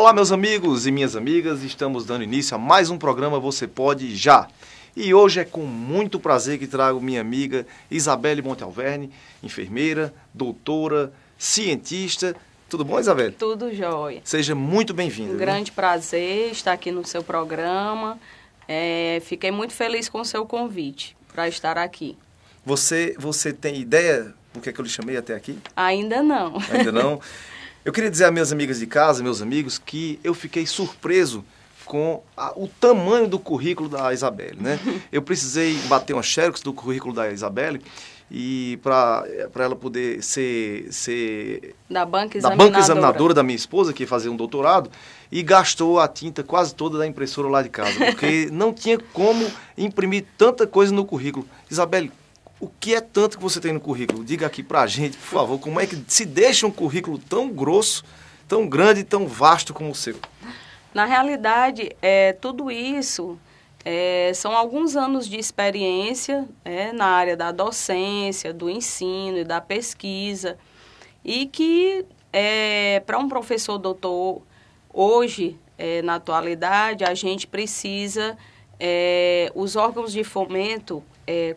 Olá, meus amigos e minhas amigas, estamos dando início a mais um programa Você Pode Já. E hoje é com muito prazer que trago minha amiga Isabelle Montalverne, enfermeira, doutora, cientista. Tudo bom, Isabelle? Tudo jóia. Seja muito bem-vinda. Um grande prazer estar aqui no seu programa. Fiquei muito feliz com o seu convite para estar aqui. Você tem ideia por que eu lhe chamei até aqui? Ainda não. Ainda não? Eu queria dizer às minhas amigas de casa, meus amigos, que eu fiquei surpreso com o tamanho do currículo da Isabelle, né? Eu precisei bater uma xerox do currículo da Isabelle e para ela poder ser da banca examinadora da minha esposa, que ia fazer um doutorado, e gastou a tinta quase toda da impressora lá de casa, porque não tinha como imprimir tanta coisa no currículo. Isabelle, o que é tanto que você tem no currículo? Diga aqui pra gente, por favor, como é que se deixa um currículo tão grosso, tão grande e tão vasto como o seu? Na realidade, tudo isso são alguns anos de experiência na área da docência, do ensino e da pesquisa, e que para um professor doutor, hoje, na atualidade, a gente precisa, os órgãos de fomento,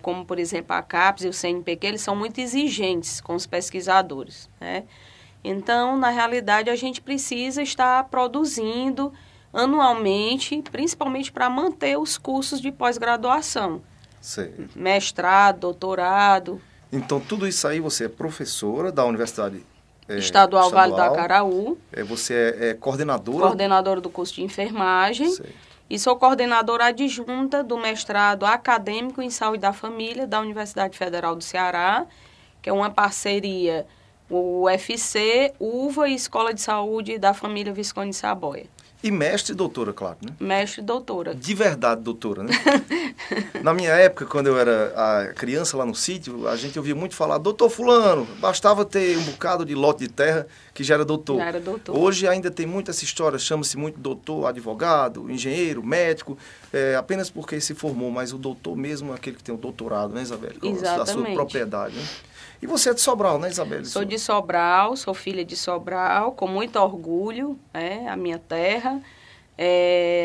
como, por exemplo, a CAPES e o CNPq, eles são muito exigentes com os pesquisadores, né? Então, na realidade, a gente precisa estar produzindo anualmente, principalmente para manter os cursos de pós-graduação. Mestrado, doutorado. Então, tudo isso aí, você é professora da Universidade Estadual Vale do Acaraú. Você é coordenadora? Coordenadora do curso de enfermagem. Sei. E sou coordenadora adjunta do mestrado acadêmico em saúde da família da Universidade Federal do Ceará, que é uma parceria, o UFC, UVA e Escola de Saúde da família Visconde de Saboia. E mestre e doutora, claro, né? Mestre e doutora. De verdade, doutora, né? Na minha época, quando eu era criança lá no sítio, a gente ouvia muito falar, doutor fulano, bastava ter um bocado de lote de terra que já era doutor. Já era doutor. Hoje ainda tem muito essa história, chama-se muito doutor, advogado, engenheiro, médico, apenas porque se formou, mas o doutor mesmo é aquele que tem o doutorado, né, Isabelle? Exatamente. Da sua propriedade, né? E você é de Sobral, né, Isabelle? Sou de Sobral, sou filha de Sobral, com muito orgulho, a minha terra.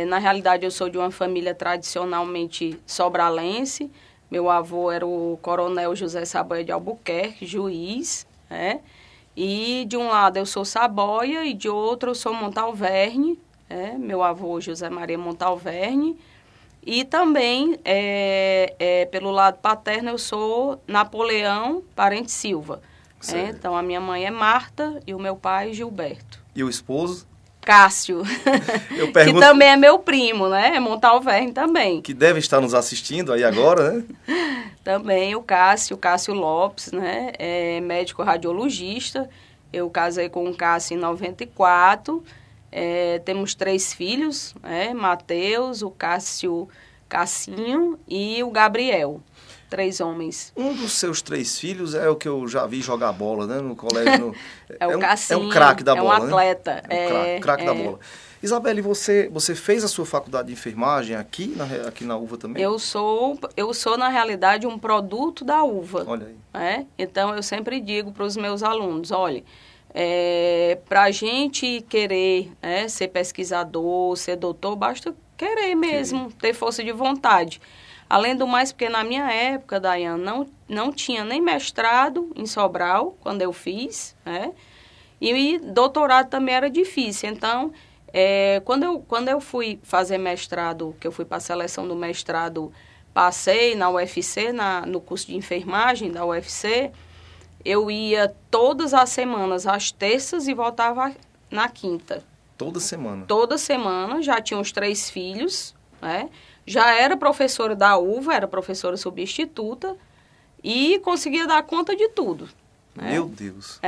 Na realidade, eu sou de uma família tradicionalmente sobralense. Meu avô era o coronel José Saboia de Albuquerque, juiz, E de um lado eu sou Saboia e de outro eu sou Montalverne, meu avô José Maria Montalverne. E também, pelo lado paterno, eu sou Napoleão Parente Silva. Então, a minha mãe é Marta e o meu pai Gilberto. E o esposo? Cássio, que também é meu primo, né? É Montalverne também. Que deve estar nos assistindo aí agora, né? Também o Cássio Lopes, né? É médico radiologista. Eu casei com o Cássio em 94. Temos 3 filhos, Mateus, o Cassinho e o Gabriel. 3 homens. Um dos seus 3 filhos é o que eu já vi jogar bola, né? No colégio. O Cassinho. É um craque da bola, é um atleta. Né? Craque da bola. Isabelle, você fez a sua faculdade de enfermagem aqui na UVA também? Eu sou, na realidade, um produto da UVA. Olha aí. Então, eu sempre digo para os meus alunos, olha, para a gente querer ser pesquisador, ser doutor, basta querer mesmo, ter força de vontade. Além do mais, porque na minha época, Daiane, não tinha nem mestrado em Sobral, quando eu fiz, e doutorado também era difícil. Então, quando eu fui fazer mestrado, que eu fui para a seleção do mestrado, passei na UFC, no curso de enfermagem da UFC, eu ia todas as semanas, às terças, e voltava na quinta. Toda semana? Toda semana, já tinha os 3 filhos, Já era professora da UVA, era professora substituta, e conseguia dar conta de tudo. Meu Deus!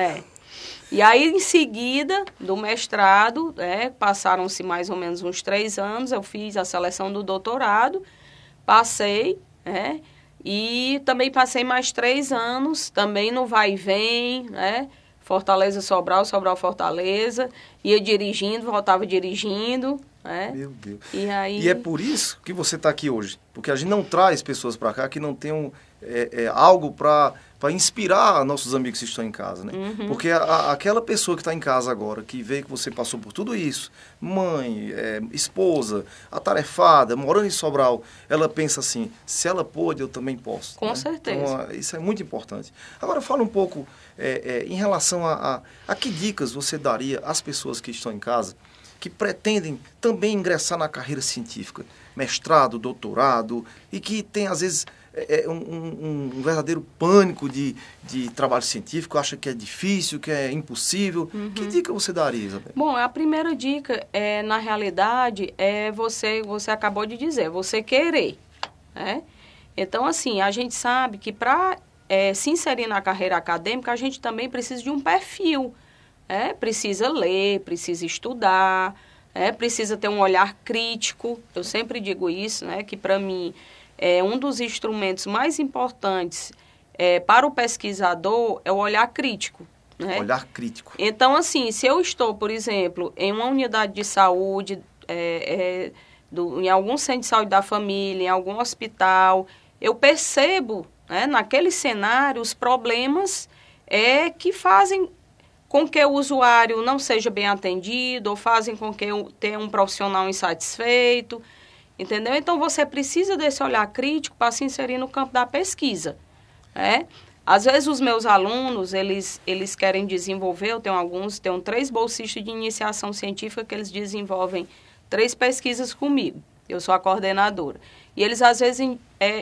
E aí, em seguida, do mestrado, passaram-se mais ou menos uns 3 anos, eu fiz a seleção do doutorado, passei, e também passei mais 3 anos, também no vai e vem, Fortaleza, Sobral, Sobral, Fortaleza, ia dirigindo, voltava dirigindo, né? Meu Deus. E é por isso que você está aqui hoje. Porque a gente não traz pessoas para cá que não tenham algo para inspirar nossos amigos que estão em casa, né? Porque aquela pessoa que está em casa agora, que vê que você passou por tudo isso, mãe, esposa, atarefada, morando em Sobral, ela pensa assim, se ela pôde, eu também posso. Com né? certeza. Então, isso é muito importante. Agora, fala um pouco em relação a que dicas você daria às pessoas que estão em casa, que pretendem também ingressar na carreira científica, mestrado, doutorado, e que tem, às vezes, um verdadeiro pânico de trabalho científico, acha que é difícil, que é impossível. Que dica você daria, Isabel? Bom, a primeira dica, na realidade, você acabou de dizer, você querer, né? Então, assim, a gente sabe que para se inserir na carreira acadêmica, a gente também precisa de um perfil, precisa ler, precisa estudar, precisa ter um olhar crítico. Eu sempre digo isso, né, que para mim um dos instrumentos mais importantes para o pesquisador é o olhar crítico. Né? Olhar crítico. Então, assim, se eu estou, por exemplo, em uma unidade de saúde, em algum centro de saúde da família, em algum hospital, eu percebo, né, naquele cenário os problemas que fazem com que o usuário não seja bem atendido ou fazem com que eu tenha um profissional insatisfeito, entendeu? Então, você precisa desse olhar crítico para se inserir no campo da pesquisa, né? Às vezes, os meus alunos, eles querem desenvolver, eu tenho 3 bolsistas de iniciação científica que eles desenvolvem 3 pesquisas comigo. Eu sou a coordenadora. E eles, às vezes,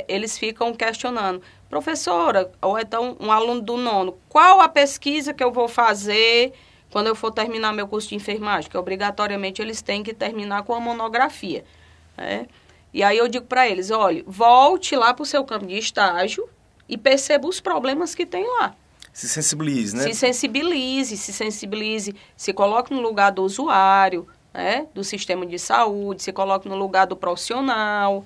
eles ficam questionando, professora, ou então um aluno do 9º, qual a pesquisa que eu vou fazer quando eu for terminar meu curso de enfermagem? Que obrigatoriamente eles têm que terminar com a monografia. Né? E aí eu digo para eles, olha, volte lá para o seu campo de estágio e perceba os problemas que tem lá. Se sensibilize, né? Se sensibilize, se coloque no lugar do usuário, né, do sistema de saúde, se coloque no lugar do profissional.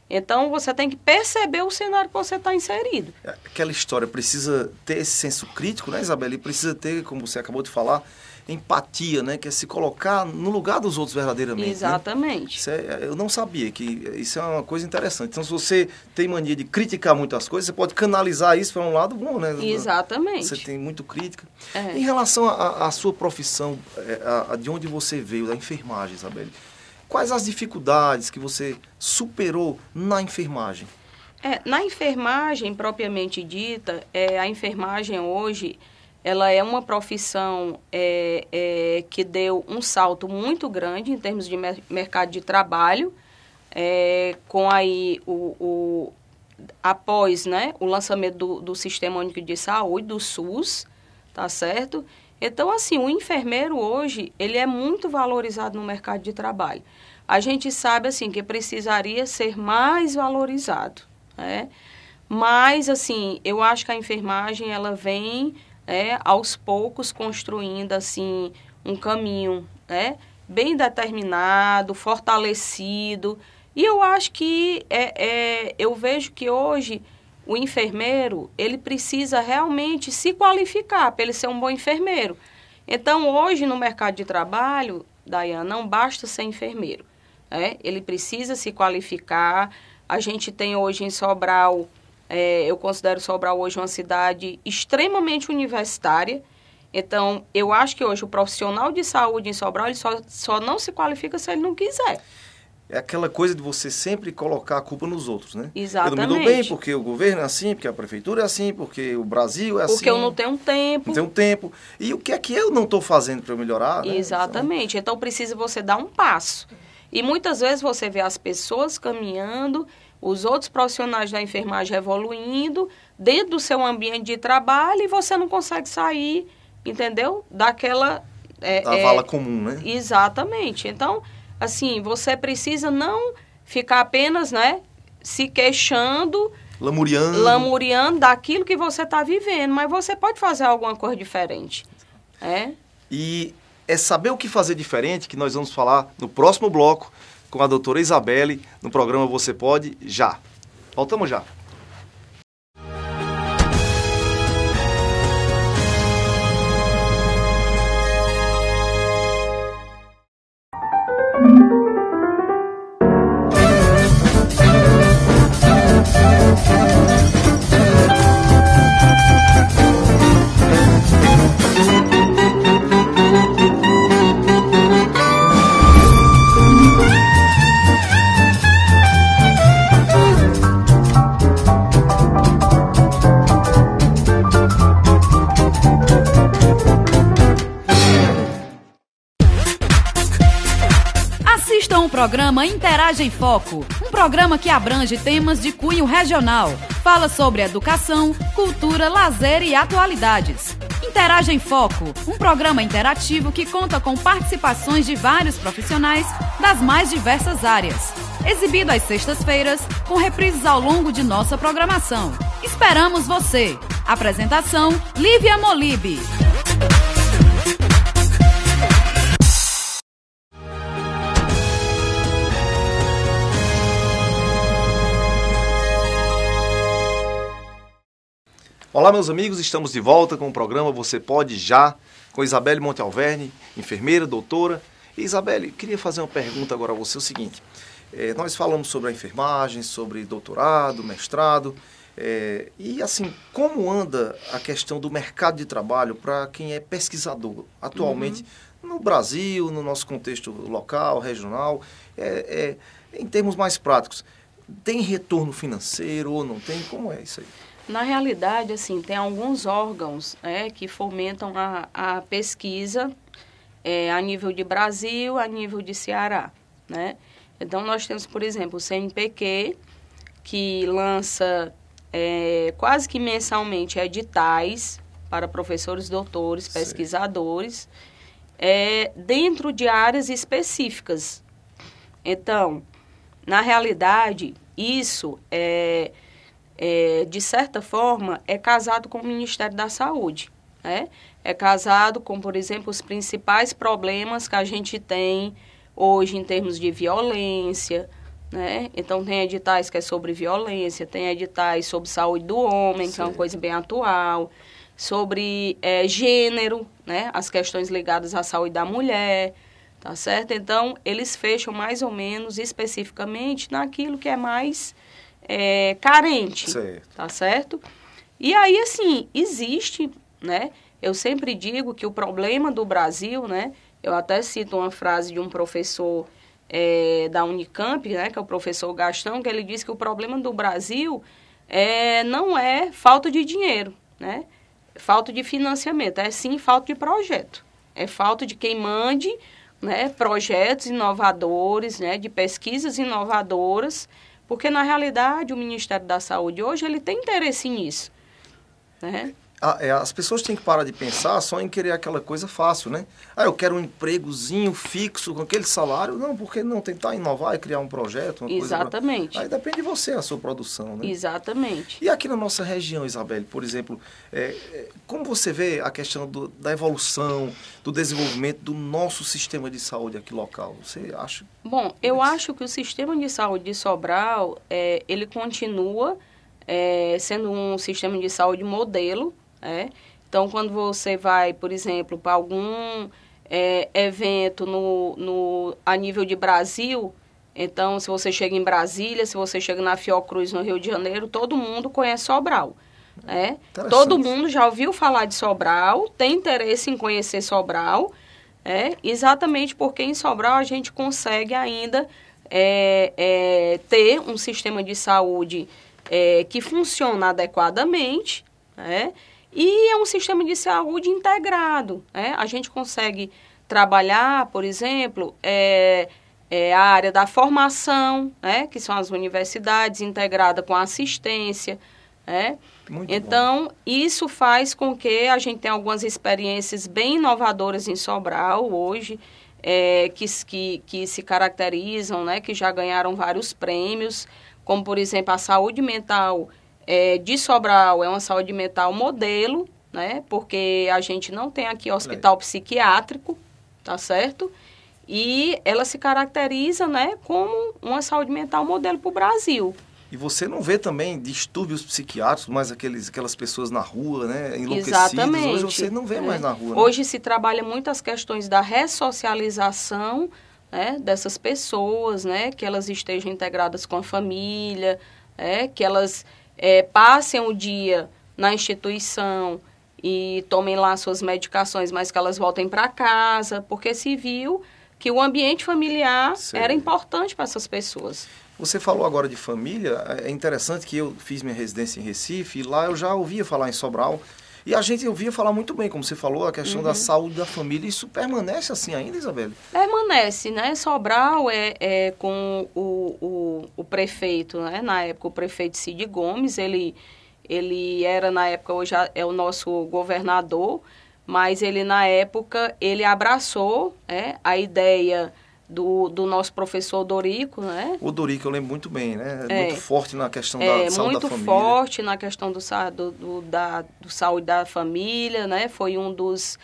Então, você tem que perceber o cenário que você está inserido. Aquela história precisa ter esse senso crítico, né, Isabela? E precisa ter, como você acabou de falar, empatia, né? Que é se colocar no lugar dos outros verdadeiramente. Exatamente. Né? Eu não sabia que isso é uma coisa interessante. Então, se você tem mania de criticar muitas coisas, você pode canalizar isso para um lado bom, né? Exatamente. Você tem muito crítica. Em relação à sua profissão, de onde você veio, da enfermagem, Isabela, quais as dificuldades que você superou na enfermagem? Na enfermagem, propriamente dita, a enfermagem hoje, ela é uma profissão que deu um salto muito grande em termos de mercado de trabalho, com aí após, né, o lançamento do Sistema Único de Saúde, do SUS, tá certo? Então, assim, o enfermeiro hoje, ele é muito valorizado no mercado de trabalho. A gente sabe, assim, que precisaria ser mais valorizado, né? Mas, assim, eu acho que a enfermagem, ela vem, aos poucos, construindo, assim, um caminho, né, bem determinado, fortalecido. E eu acho que, eu vejo que hoje o enfermeiro, ele precisa realmente se qualificar para ele ser um bom enfermeiro. Então, hoje, no mercado de trabalho, Dayana, não basta ser enfermeiro. Ele precisa se qualificar. A gente tem hoje em Sobral, eu considero Sobral hoje uma cidade extremamente universitária. Então, eu acho que hoje o profissional de saúde em Sobral, ele só não se qualifica se ele não quiser. É aquela coisa de você sempre colocar a culpa nos outros, né? Exatamente. Eu não me dou bem porque o governo é assim, porque a prefeitura é assim, porque o Brasil é assim. Porque eu não tenho tempo. Não tenho tempo. E o que é que eu não estou fazendo para eu melhorar? Né? Exatamente. Então, precisa você dar um passo. E muitas vezes você vê as pessoas caminhando, os outros profissionais da enfermagem evoluindo dentro do seu ambiente de trabalho e você não consegue sair, entendeu? Daquela... da vala comum, né? Exatamente. Então, assim, você precisa não ficar apenas, né, se queixando, lamuriando daquilo que você está vivendo, mas você pode fazer alguma coisa diferente. E saber o que fazer diferente que nós vamos falar no próximo bloco com a doutora Isabelle, no programa Você Pode Já. Voltamos já. Assistam o programa Interage em Foco, um programa que abrange temas de cunho regional. Fala sobre educação, cultura, lazer e atualidades. Interage em Foco, um programa interativo que conta com participações de vários profissionais das mais diversas áreas. Exibido às sextas-feiras, com reprises ao longo de nossa programação. Esperamos você! Apresentação, Lívia Molibe. Olá, meus amigos, estamos de volta com o programa Você Pode Já, com Isabelle Montealverne, enfermeira, doutora. E, Isabelle, queria fazer uma pergunta agora a você, o seguinte. Nós falamos sobre a enfermagem, sobre doutorado, mestrado, e assim, como anda a questão do mercado de trabalho para quem é pesquisador atualmente no Brasil, no nosso contexto local, regional, em termos mais práticos? Tem retorno financeiro ou não tem? Como é isso aí? Na realidade, assim, tem alguns órgãos que fomentam a pesquisa a nível de Brasil, a nível de Ceará, né? Então, nós temos, por exemplo, o CNPq, que lança quase que mensalmente editais para professores, doutores, pesquisadores, dentro de áreas específicas. Então, na realidade, isso de certa forma, é casado com o Ministério da Saúde, né? É casado com, por exemplo, os principais problemas que a gente tem hoje em termos de violência, né? Então, tem editais que é sobre violência, tem editais sobre saúde do homem, que é uma coisa bem atual, sobre gênero, né? As questões ligadas à saúde da mulher, tá certo? Então, eles fecham mais ou menos especificamente naquilo que é mais carente, tá certo? E aí, assim, existe, né? Eu sempre digo que o problema do Brasil, né? Eu até cito uma frase de um professor da Unicamp, né? Que é o professor Gastão, que ele diz que o problema do Brasil não é falta de dinheiro, né? Falta de financiamento, é sim falta de projeto. É falta de quem mande, né, projetos inovadores, né, de pesquisas inovadoras, porque, na realidade, o Ministério da Saúde hoje ele tem interesse nisso, né? As pessoas têm que parar de pensar só em querer aquela coisa fácil, né? Eu quero um empregozinho fixo com aquele salário. Não, porque não tentar inovar e criar um projeto, uma Exatamente. coisa... Aí depende de você, a sua produção, né? Exatamente. E aqui na nossa região, Isabelle, por exemplo, como você vê a questão da evolução, do desenvolvimento do nosso sistema de saúde aqui local? Você acha? Bom, eu acho que o sistema de saúde de Sobral, ele continua sendo um sistema de saúde modelo, Então, quando você vai, por exemplo, para algum evento a nível de Brasil, então, se você chega em Brasília, se você chega na Fiocruz, no Rio de Janeiro, todo mundo conhece Sobral, Todo mundo já ouviu falar de Sobral, tem interesse em conhecer Sobral, exatamente porque em Sobral a gente consegue ainda ter um sistema de saúde que funciona adequadamente, e é um sistema de saúde integrado, A gente consegue trabalhar, por exemplo, a área da formação, que são as universidades, integrada com a assistência, Então, isso faz com que a gente tenha algumas experiências bem inovadoras em Sobral hoje, que se caracterizam, que já ganharam vários prêmios, como, por exemplo, a saúde mental de Sobral é uma saúde mental modelo, porque a gente não tem aqui hospital psiquiátrico, tá certo? E ela se caracteriza, como uma saúde mental modelo para o Brasil. E você não vê também distúrbios psiquiátricos, mas aquelas pessoas na rua, enlouquecidas. Exatamente. Hoje você não vê mais na rua. Hoje se trabalha muito as questões da ressocialização, dessas pessoas, que elas estejam integradas com a família, que elas passem o dia na instituição e tomem lá suas medicações, mas que elas voltem para casa, porque se viu que o ambiente familiar era importante para essas pessoas. Você falou agora de família, é interessante que eu fiz minha residência em Recife e lá eu já ouvia falar em Sobral E a gente ouvia falar muito bem, como você falou, a questão da saúde da família. Isso permanece assim ainda, Isabelle? Permanece, né? Sobral com o prefeito, né? Na época, o prefeito Cid Gomes, ele era, na época, hoje é o nosso governador, mas ele, na época, ele abraçou a ideia do nosso professor Odorico, né? O Odorico eu lembro muito bem, né? Muito forte na questão da saúde da família. Muito forte na questão do saúde da família, né? Foi um dos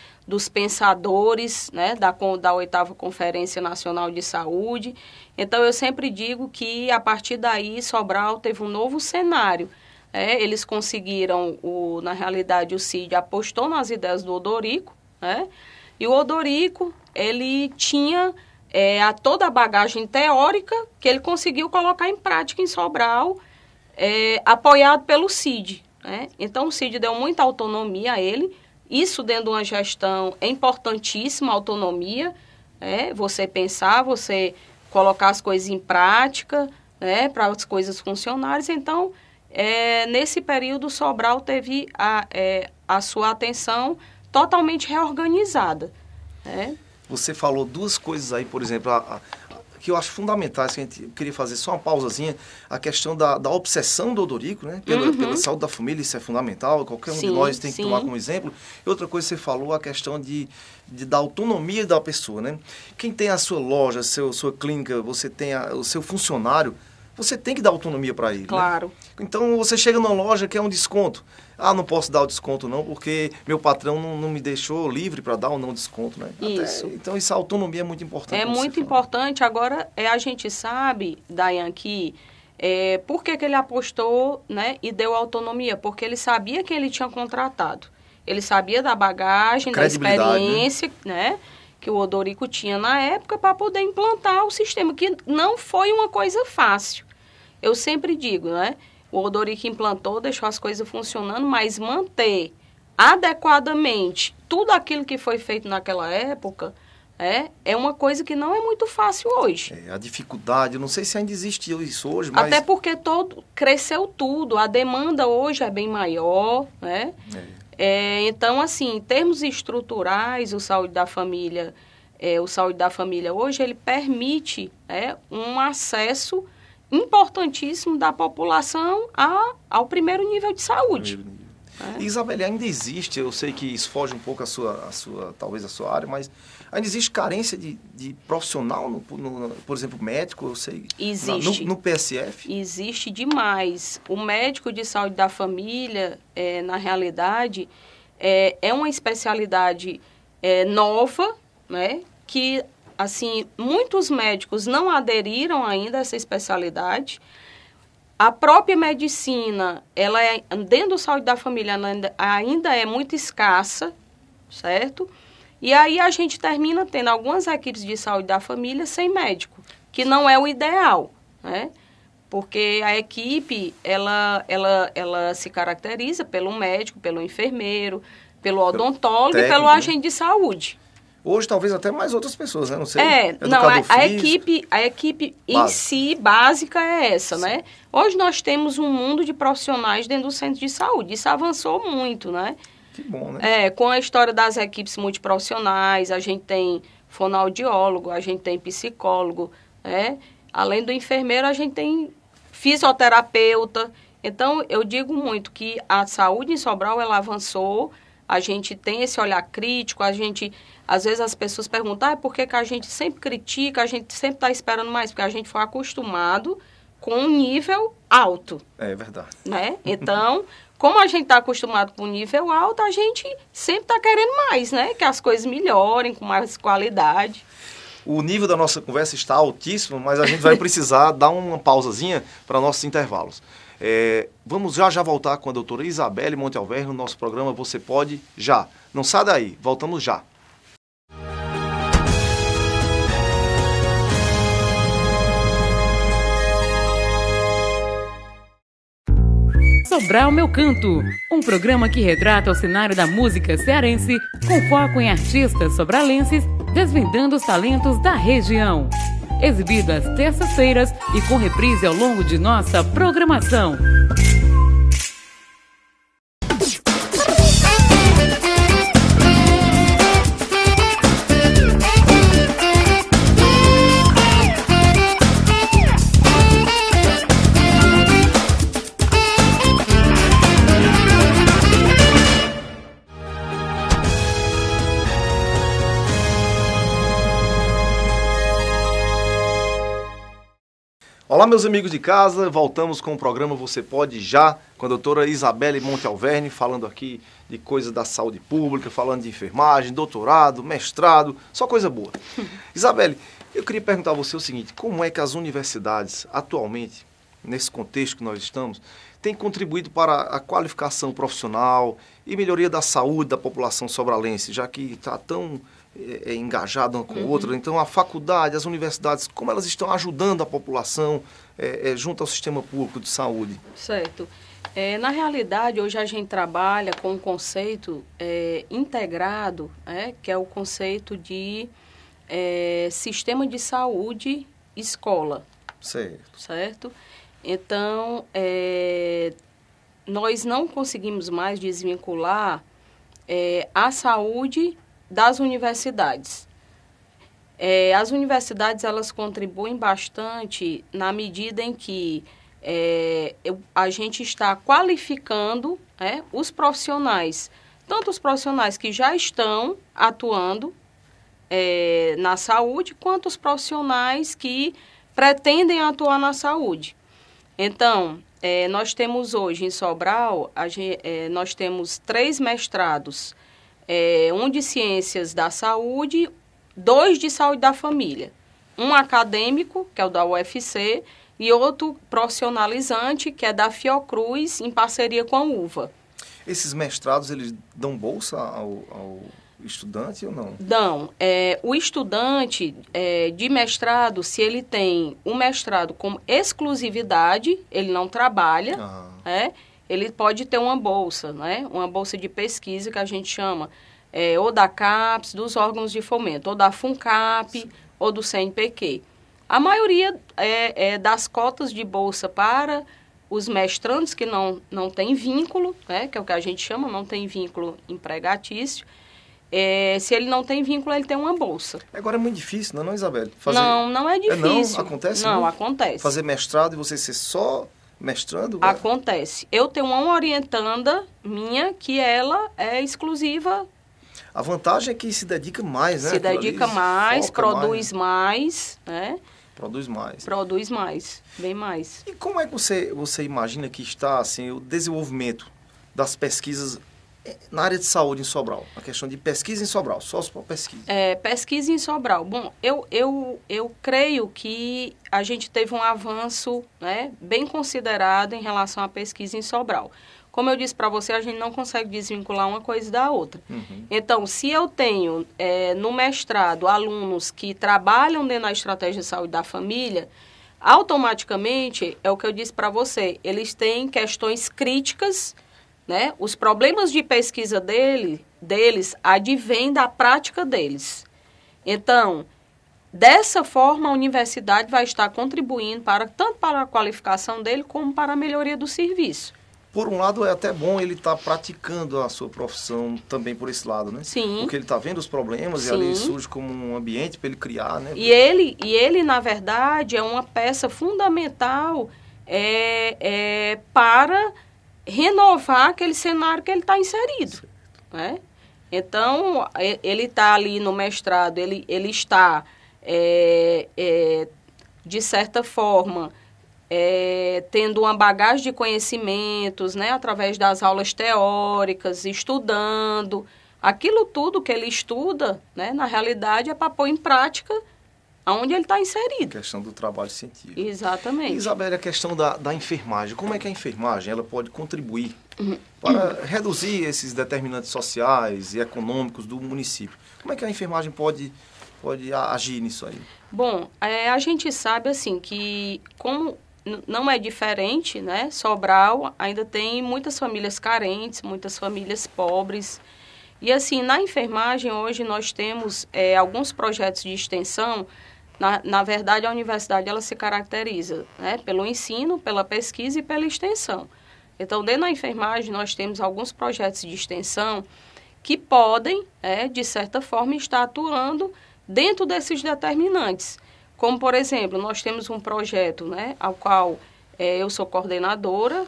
pensadores, né? Da 8ª Conferência Nacional de Saúde. Então, eu sempre digo que, a partir daí, Sobral teve um novo cenário. Eles conseguiram, na realidade, o Cid apostou nas ideias do Odorico, né? E o Odorico, ele tinha toda a bagagem teórica que ele conseguiu colocar em prática em Sobral, apoiado pelo Cid, né? Então, o Cid deu muita autonomia a ele. Isso, dentro de uma gestão, é importantíssima, a autonomia, você pensar, você colocar as coisas em prática, né, para as coisas funcionarem. Então, nesse período, Sobral teve a sua atenção totalmente reorganizada, né? Você falou duas coisas aí, por exemplo, que eu acho fundamentais, que eu queria fazer só uma pausazinha, a questão da obsessão do Odorico, né? Pela saúde da família, isso é fundamental, qualquer um de nós tem que tomar como exemplo. E outra coisa que você falou, a questão da autonomia da pessoa, né? Quem tem a sua loja, sua clínica, você tem o seu funcionário, você tem que dar autonomia para ele. Claro. Né? Então, você chega numa loja que é um desconto. Não posso dar o desconto não, porque meu patrão não me deixou livre para dar ou não desconto, né? Isso. Então, essa autonomia é muito importante. É muito importante. Agora, a gente sabe, Dayan, que por que ele apostou, né, e deu autonomia? Porque ele sabia que ele tinha contratado. Ele sabia da bagagem, da experiência, né, que o Odorico tinha na época para poder implantar o sistema, que não foi uma coisa fácil. Eu sempre digo, né? O Odorico implantou, deixou as coisas funcionando, mas manter adequadamente tudo aquilo que foi feito naquela época é uma coisa que não é muito fácil hoje. A dificuldade, eu não sei se ainda existe isso hoje, mas... Até porque cresceu tudo, a demanda hoje é bem maior, né? Então, assim, em termos estruturais, o Saúde da Família hoje, ele permite um acesso importantíssimo da população ao primeiro nível de saúde. Isabelle, ainda existe, eu sei que isso foge um pouco talvez a sua área, mas ainda existe carência de profissional, por exemplo, médico, eu sei. Existe. No PSF? Existe demais. O médico de saúde da família, na realidade, é uma especialidade nova, né, que, assim, muitos médicos não aderiram ainda a essa especialidade. A própria medicina, dentro do saúde da família, ainda é muito escassa, certo? E aí a gente termina tendo algumas equipes de saúde da família sem médico, que não é o ideal, né? Porque a equipe, ela se caracteriza pelo médico, pelo enfermeiro, pelo odontólogo técnico, e pelo agente de saúde. Hoje, talvez até mais outras pessoas, né? Não sei. A equipe em si, básica, é essa, né? Hoje nós temos um mundo de profissionais dentro do centro de saúde. Isso avançou muito, né? Que bom, né? Com a história das equipes multiprofissionais, a gente tem fonoaudiólogo, a gente tem psicólogo, né? Além do enfermeiro, a gente tem fisioterapeuta. Então, eu digo muito que a saúde em Sobral, ela avançou. A gente tem esse olhar crítico, às vezes as pessoas perguntam, por que a gente sempre critica, a gente sempre está esperando mais? Porque a gente foi acostumado com um nível alto. É verdade. Né? Então, como a gente está acostumado com um nível alto, a gente sempre está querendo mais, né? Que as coisas melhorem, com mais qualidade. O nível da nossa conversa está altíssimo, mas a gente vai precisar dar uma pausazinha para nossos intervalos. Vamos já voltar com a doutora Isabelle Montealverno no nosso programa Você Pode Já. Não sai daí, voltamos já. Sobral Meu Canto, um programa que retrata o cenário da música cearense com foco em artistas sobralenses desvendando os talentos da região. Exibido às terças-feiras e com reprise ao longo de nossa programação. Olá, meus amigos de casa, voltamos com o programa Você Pode Já, com a doutora Isabelle Monte Alverne, falando aqui de coisas da saúde pública, falando de enfermagem, doutorado, mestrado, só coisa boa. Isabelle, eu queria perguntar a você o seguinte, como é que as universidades, atualmente, nesse contexto que nós estamos, têm contribuído para a qualificação profissional e melhoria da saúde da população sobralense, já que está tão engajada uma com a outra. Então, a faculdade, as universidades, como elas estão ajudando a população junto ao sistema público de saúde? Certo. Na realidade, hoje a gente trabalha com um conceito integrado, que é o conceito de sistema de saúde escola. Certo? Então, nós não conseguimos mais desvincular a saúde das universidades. As universidades, elas contribuem bastante na medida em que a gente está qualificando os profissionais, tanto os profissionais que já estão atuando na saúde, quanto os profissionais que pretendem atuar na saúde. Então, nós temos hoje em Sobral, nós temos 3 mestrados, um de Ciências da Saúde, 2 de Saúde da Família. Um acadêmico, que é o da UFC, e outro profissionalizante, que é da Fiocruz, em parceria com a UVA. Esses mestrados, eles dão bolsa ao estudante ou não? Dão. O estudante de mestrado, se ele tem um mestrado com exclusividade, ele não trabalha, ele pode ter uma bolsa, uma bolsa de pesquisa que a gente chama ou da CAPES, dos órgãos de fomento, ou da FUNCAP, sim, ou do CNPq. A maioria das cotas de bolsa para os mestrandos que não tem vínculo, que é o que a gente chama, não tem vínculo empregatício. Se ele não tem vínculo, ele tem uma bolsa. Agora é muito difícil, não é, Isabelle? Não é difícil. Não? Acontece? Não, acontece. Fazer mestrado e você ser só mestrando? Acontece. Eu tenho uma orientanda minha que ela é exclusiva. A vantagem é que se dedica mais, né? Se dedica mais, produz mais, né? Produz mais. Produz mais, bem mais. E como é que você imagina que está assim, o desenvolvimento das pesquisas na área de saúde em Sobral? A questão de pesquisa em Sobral, só para pesquisa. Pesquisa em Sobral. Bom, eu creio que a gente teve um avanço, bem considerado em relação à pesquisa em Sobral. Como eu disse para você, a gente não consegue desvincular uma coisa da outra. Uhum. Então, se eu tenho no mestrado alunos que trabalham dentro da estratégia de saúde da família, automaticamente, é o que eu disse para você, eles têm questões críticas, os problemas de pesquisa deles advêm da prática deles. Então, dessa forma, a universidade vai estar contribuindo tanto para a qualificação dele, como para a melhoria do serviço. Por um lado, é até bom ele estar praticando a sua profissão também por esse lado, né? Sim. Porque ele está vendo os problemas, sim, e ali surge como um ambiente para ele criar, né? E ele, na verdade, é uma peça fundamental para renovar aquele cenário que ele está inserido. Né? Então, ele está ali no mestrado, ele está, de certa forma, tendo uma bagagem de conhecimentos, através das aulas teóricas, estudando. Aquilo tudo que ele estuda, na realidade, é para pôr em prática onde ele está inserido. A questão do trabalho científico. Exatamente. Isabelle, a questão da enfermagem. Como é que a enfermagem ela pode contribuir para reduzir esses determinantes sociais e econômicos do município? Como é que a enfermagem pode agir nisso aí? Bom, a gente sabe assim que como não é diferente, Sobral ainda tem muitas famílias carentes, muitas famílias pobres. E assim, na enfermagem hoje nós temos alguns projetos de extensão. Na verdade, a universidade ela se caracteriza pelo ensino, pela pesquisa e pela extensão. Então, dentro da enfermagem, nós temos alguns projetos de extensão que podem, de certa forma, estar atuando dentro desses determinantes. Como, por exemplo, nós temos um projeto, ao qual eu sou coordenadora,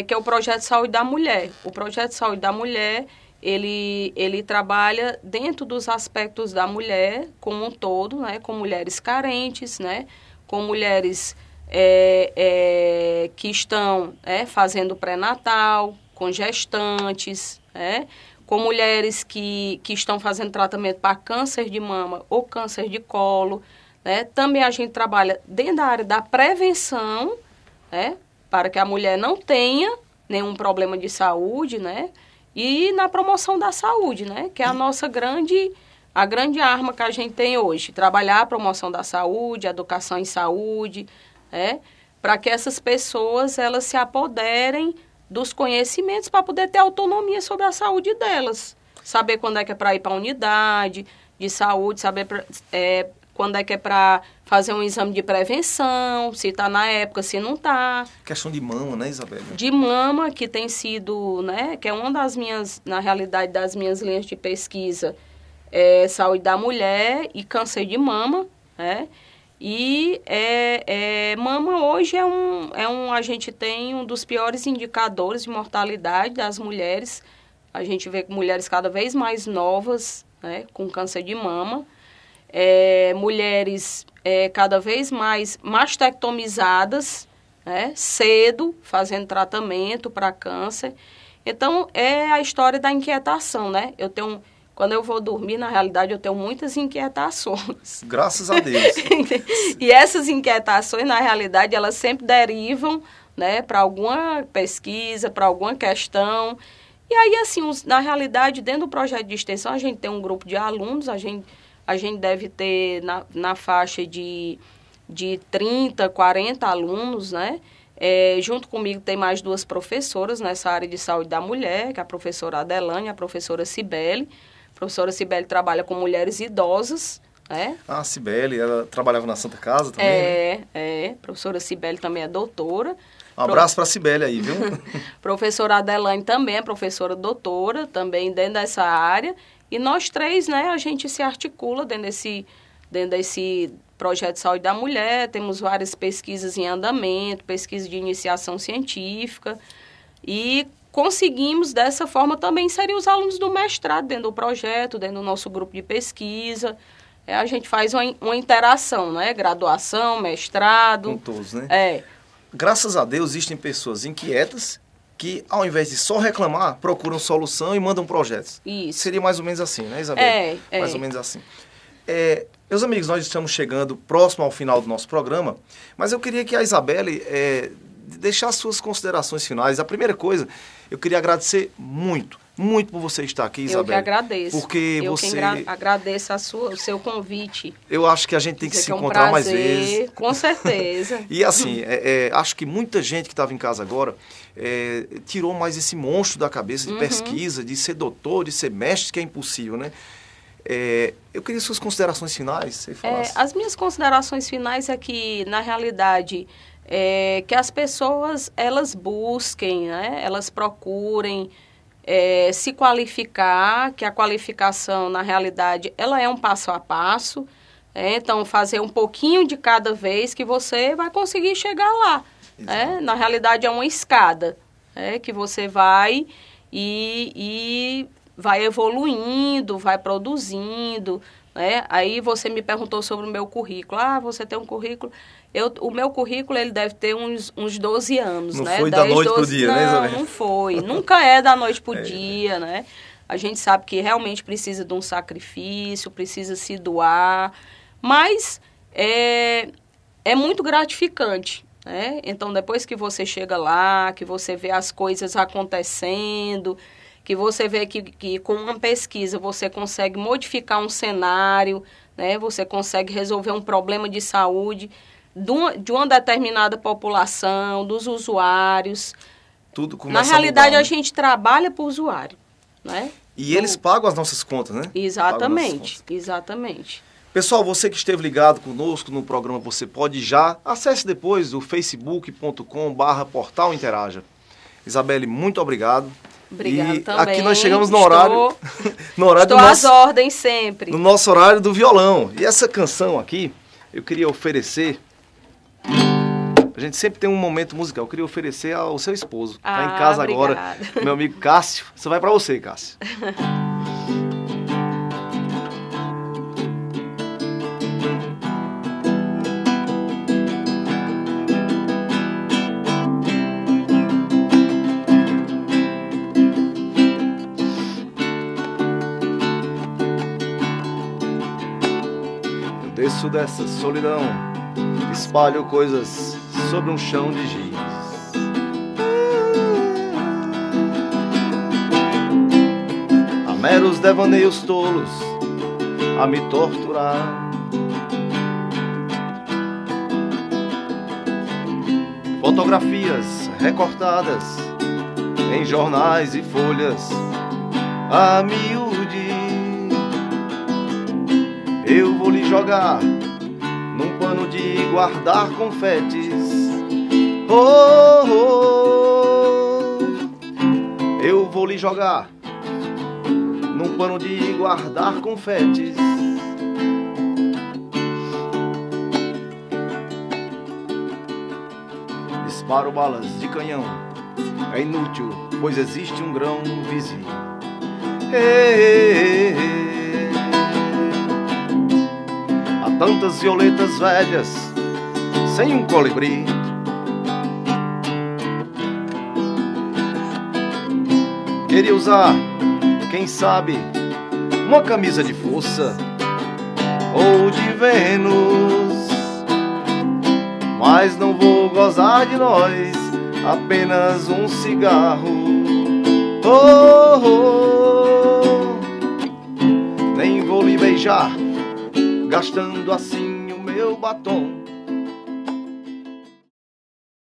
que é o Projeto Saúde da Mulher. O Projeto Saúde da Mulher, ele trabalha dentro dos aspectos da mulher como um todo, com mulheres carentes, com mulheres que estão fazendo pré-natal, com gestantes, com mulheres que estão fazendo tratamento para câncer de mama ou câncer de colo. Também a gente trabalha dentro da área da prevenção, para que a mulher não tenha nenhum problema de saúde, e na promoção da saúde, que é a nossa grande arma que a gente tem hoje. Trabalhar a promoção da saúde, a educação em saúde, para que essas pessoas elas se apoderem dos conhecimentos para poder ter autonomia sobre a saúde delas. Saber quando é que é para ir para a unidade de saúde, saber quando é que é para fazer um exame de prevenção, se está na época, se não está. Questão de mama, né, Isabelle? De mama, que tem sido, que é uma das minhas, na realidade, das minhas linhas de pesquisa, saúde da mulher e câncer de mama, E mama hoje a gente tem um dos piores indicadores de mortalidade das mulheres. A gente vê mulheres cada vez mais novas, com câncer de mama. Mulheres cada vez mais mastectomizadas, cedo, fazendo tratamento para câncer. Então, é a história da inquietação, Quando eu vou dormir, na realidade, eu tenho muitas inquietações. Graças a Deus. E essas inquietações, na realidade, elas sempre derivam, para alguma pesquisa, para alguma questão. E aí, assim, na realidade, dentro do projeto de extensão, a gente tem um grupo de alunos, a gente deve ter na faixa de 30, 40 alunos, junto comigo tem mais 2 professoras nessa área de saúde da mulher, que é a professora Adelane e a professora Cibele. A professora Cibele trabalha com mulheres idosas, A Cibele, ela trabalhava na Santa Casa também, A professora Cibele também é doutora. Um abraço para a Cibele aí, viu? Professora Adelane também é professora doutora, também dentro dessa área. E nós 3, a gente se articula dentro desse projeto de saúde da mulher. Temos várias pesquisas em andamento, pesquisa de iniciação científica. E conseguimos, dessa forma, também inserir os alunos do mestrado dentro do projeto, dentro do nosso grupo de pesquisa. A gente faz uma interação, Graduação, mestrado. Com todos, Graças a Deus, existem pessoas inquietas que, ao invés de só reclamar, procuram solução e mandam projetos. Isso. Seria mais ou menos assim, né, Isabelle? Mais ou menos assim. Meus amigos, nós estamos chegando próximo ao final do nosso programa, mas eu queria que a Isabelle deixasse suas considerações finais. A primeira coisa, eu queria agradecer muito por você estar aqui, Isabelle. Eu que agradeço. Porque você... agradeço o seu convite. Eu acho que a gente tem que se encontrar mais vezes. Com certeza. E assim, acho que muita gente que estava em casa agora tirou mais esse monstro da cabeça de pesquisa, de ser doutor, de ser mestre, que é impossível, eu queria suas considerações finais, você falasse. As minhas considerações finais é que, na realidade, que as pessoas, elas busquem, elas procurem se qualificar, que a qualificação, na realidade, ela é um passo a passo. Então, fazer um pouquinho de cada vez que você vai conseguir chegar lá. Na realidade, é uma escada que você vai e vai evoluindo, vai produzindo. Aí você me perguntou sobre o meu currículo. Você tem um currículo... O meu currículo, ele deve ter uns 12 anos, Não foi da noite pro dia, né, Isabelle? Não foi. Nunca é da noite pro dia, A gente sabe que realmente precisa de um sacrifício, precisa se doar, mas é muito gratificante, Então, depois que você chega lá, que você vê as coisas acontecendo, que você vê que com uma pesquisa você consegue modificar um cenário, Você consegue resolver um problema de saúde de uma determinada população, dos usuários. Tudo começa Na realidade, a mudar, a gente trabalha para o usuário, E eles pagam as nossas contas, né? Exatamente, exatamente. Pessoal, você que esteve ligado conosco no programa Você Pode Já, acesse depois o facebook.com/portal Interaja. Isabelle, muito obrigado. Obrigada e também. Aqui nós chegamos no horário... Estou às ordens sempre. No nosso horário do violão. E essa canção aqui, eu queria oferecer... A gente sempre tem um momento musical. Eu queria oferecer ao seu esposo. Está em casa obrigada. Agora, meu amigo Cássio. Isso vai para você, Cássio. esqueço dessa solidão, espalho coisas sobre um chão de giz. Há meros devaneios tolos a me torturar. Fotografias recortadas em jornais e folhas a miúde. Eu vou lhe jogar num pano de guardar confetes. Oh, oh. Eu vou lhe jogar num pano de guardar confetes. Disparo balas de canhão, é inútil, pois existe um grão vizinho. Há tantas violetas velhas sem um colibri. Queria usar, quem sabe, uma camisa de força ou de Vênus, mas não vou gozar de nós, apenas um cigarro. Oh, oh. Nem vou lhe beijar, gastando assim o meu batom.